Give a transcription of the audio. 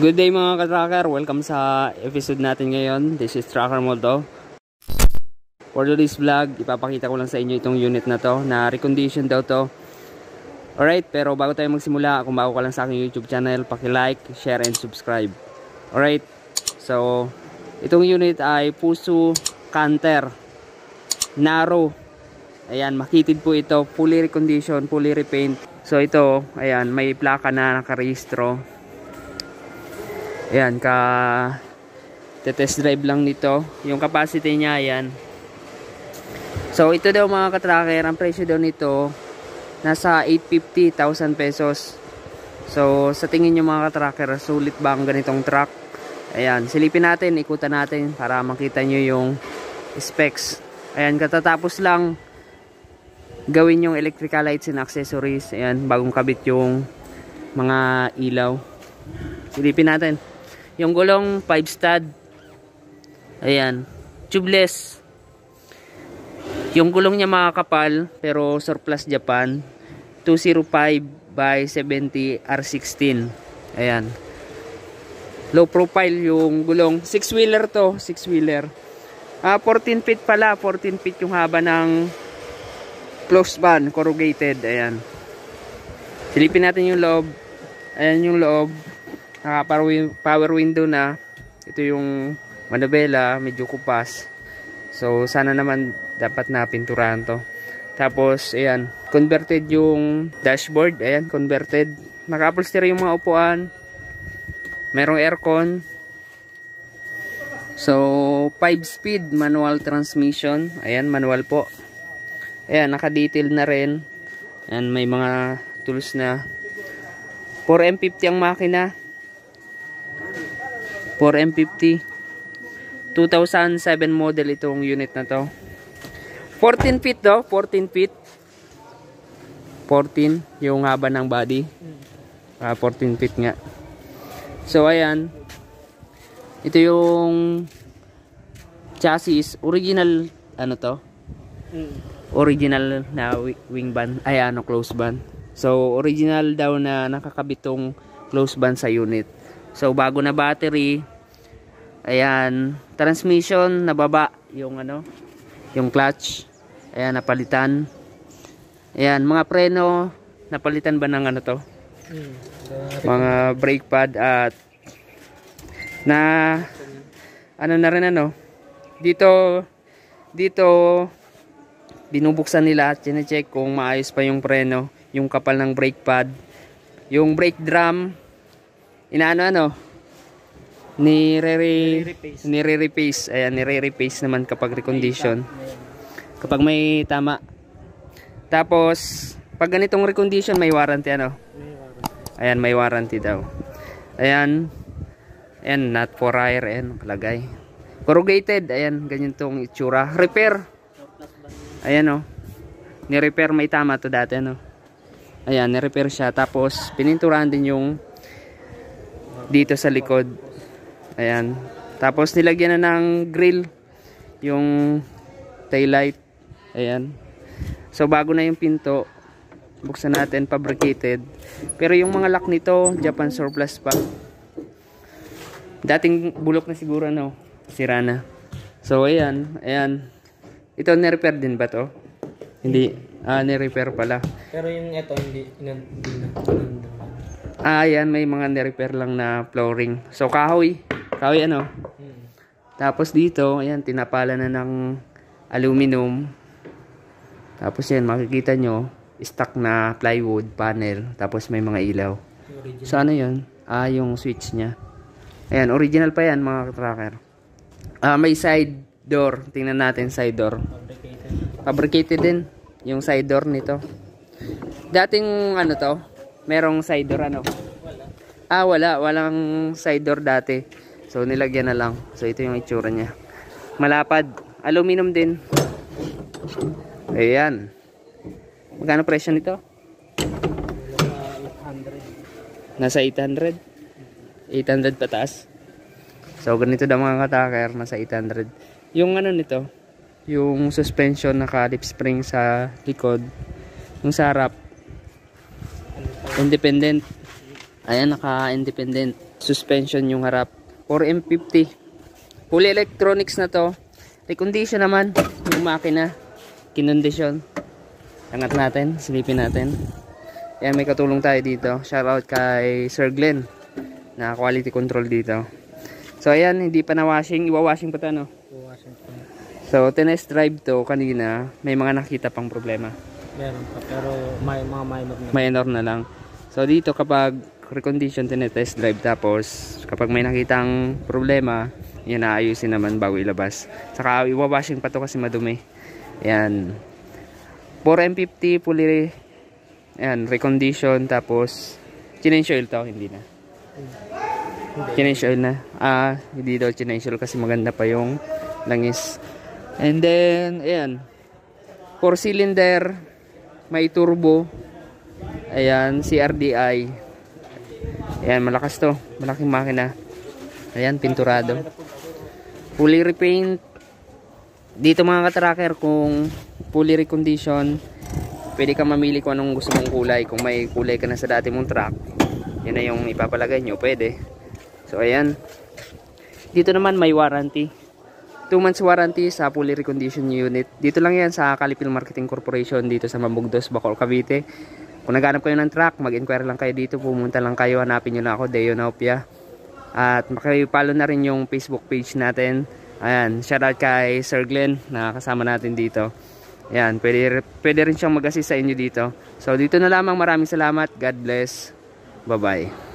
Good day mga ka-tracker, welcome sa episode natin ngayon. This is Tracker Moldo. For today's vlog, ipapakita ko lang sa inyo itong unit na to, na recondition daw to. Alright, pero bago tayo magsimula, kung bago ka lang sa aking YouTube channel, paki-like, share, and subscribe. Alright, so itong unit ay Fuso Canter Narrow. Ayan, makitid po ito, fully recondition, fully repaint. So ito, ayan, may plaka na nakarehistro. Ayan, test drive lang nito. Yung capacity niya, ayan. So ito daw mga ka-tracker, ang presyo daw nito nasa 850,000 pesos. So sa tingin nyo mga ka-tracker, sulit ba ang ganitong truck? Ayan, silipin natin, ikutan natin para makita nyo yung specs. Ayan, katatapos lang gawin yung electrical lights and accessories. Ayan, bagong kabit yung mga ilaw. Silipin natin. Yung gulong 5 stud. Ayan, tubeless. Yung gulong niya makakapal pero surplus Japan, 205 by 70 R16. Ayan, low profile yung gulong. 6-wheeler to, 6-wheeler. 14 feet pala, 14 feet yung haba ng closed van, corrugated. Ayan, silipin natin yung loob. Ayan yung loob, power window na. Ito yung manubela, medyo kupas. So sana naman dapat na pinturahan to. Tapos ayan, converted yung dashboard. Ayan, converted. Naka-upholstery yung mga upuan. Merong aircon. So 5-speed manual transmission. Ayan, manual po. Ayan, naka-detail na rin. Ayan, may mga tools na. 4M50 ang makina. 4M50. 2007 model itong unit na to. 14 feet do, 14 feet. 14 yung haba ng body. 14 feet nga. So ayan. Ito yung chassis, original ano to? Original na wing van, ay ano, closed van. So original daw na nakakabitong closed van sa unit. So bago na battery. Ayan, transmission nababa yung ano, yung clutch. Ayan, napalitan. Ayan, mga preno napalitan ba ng ano to? Mga brake pad at na ano na rin ano. Dito binubuksan nila at chine-check kung maayos pa yung preno, yung kapal ng brake pad, yung brake drum. Inaano nire-repace. Ayan, nire-repace naman kapag recondition. Kapag may tama. Tapos pag ganitong recondition may warranty ano? Ayan, may warranty daw. Ayan. Ayan, not for hire. Ayan, nakalagay. Corrugated. Ayan, ganyan tong itsura. Repair. Ayan ni-repair, may tama to dati ano. Ayan, ni-repair siya. Tapos pininturahan din yung dito sa likod. Ayan. Tapos nilagyan na ng grill yung taillight. Ayan. So bago na yung pinto. Buksan natin, fabricated. Pero yung mga lock nito, Japan surplus pa. Dating bulok na siguro no. Sira na. So ayan, ayan. Ito ni-repair din ba to? Hindi. Ni-repair pala. Pero yung ito hindi na. Ayan, may mga ni-repair lang na flooring. So kahoy ano. Tapos dito, ayan, tinapala na ng aluminum. Tapos yan, makikita nyo, stock na plywood panel. Tapos may mga ilaw. So ano yun? Yung switch nya. Ayan, original pa yan mga tracker. May side door. Tingnan natin side door. Fabricated din yung side door nito. Dating ano to? Merong side door ano? Wala. Walang side door dati. So nilagyan na lang. So ito yung itsura niya. Malapad. Aluminum din. Ayan. Magkano presyo nito? 800. Nasa 800? 800 pataas. So ganito daw mga ka-tracker, nasa 800. Yung ano nito, yung suspension naka lip spring sa likod. Yung sa harap, independent. Ayan, naka independent. suspension yung harap. 4M50. Fully electronics na to. Recondition naman yung makina. Kinondisyon. Angat natin, silipin natin. Ayan, may katulong tayo dito. Shoutout kay Sir Glenn na quality control dito. So ayan, hindi pa na washing. Iwa-washing pa ito, no? So, tinest drive to kanina, may mga nakita pang problema. Meron pa, pero may mga minor na. Minor na lang. So, dito kapag recondition, tinetest drive, tapos kapag may nakitang problema, yan naayusin naman bago ilabas. Saka, iwa-washing pa to kasi madumi. Ayan. 4M50, fully, ayan, recondition, tapos, change oil to, hindi na. Change oil na. Hindi daw change oil kasi maganda pa yung langis. And then, ayan, 4-cylinder, may turbo, ayan, CRDI, ayan, malakas to, malaking makina, ayan, pinturado, fully repaint. Dito mga katracker, kung fully recondition, pwede ka mamili kung anong gusto mong kulay. Kung may kulay ka na sa dati mong truck, yun na yung ipapalagay nyo, pwede. So, ayan, dito naman may warranty. 2 months warranty sa fully reconditioned unit. Dito lang yan sa Calipil Marketing Corporation dito sa Mambugdos, Bacoor, Cavite. Kung naghanap kayo ng truck, mag-inquire lang kayo dito. Pumunta lang kayo, hanapin nyo na ako, Deo Naupia. At makipollow na rin yung Facebook page natin. Ayan, shoutout kay Sir Glenn na kasama natin dito. Ayan, pwede rin siyang mag-assist sa inyo dito. So dito na lamang, maraming salamat. God bless. Bye-bye.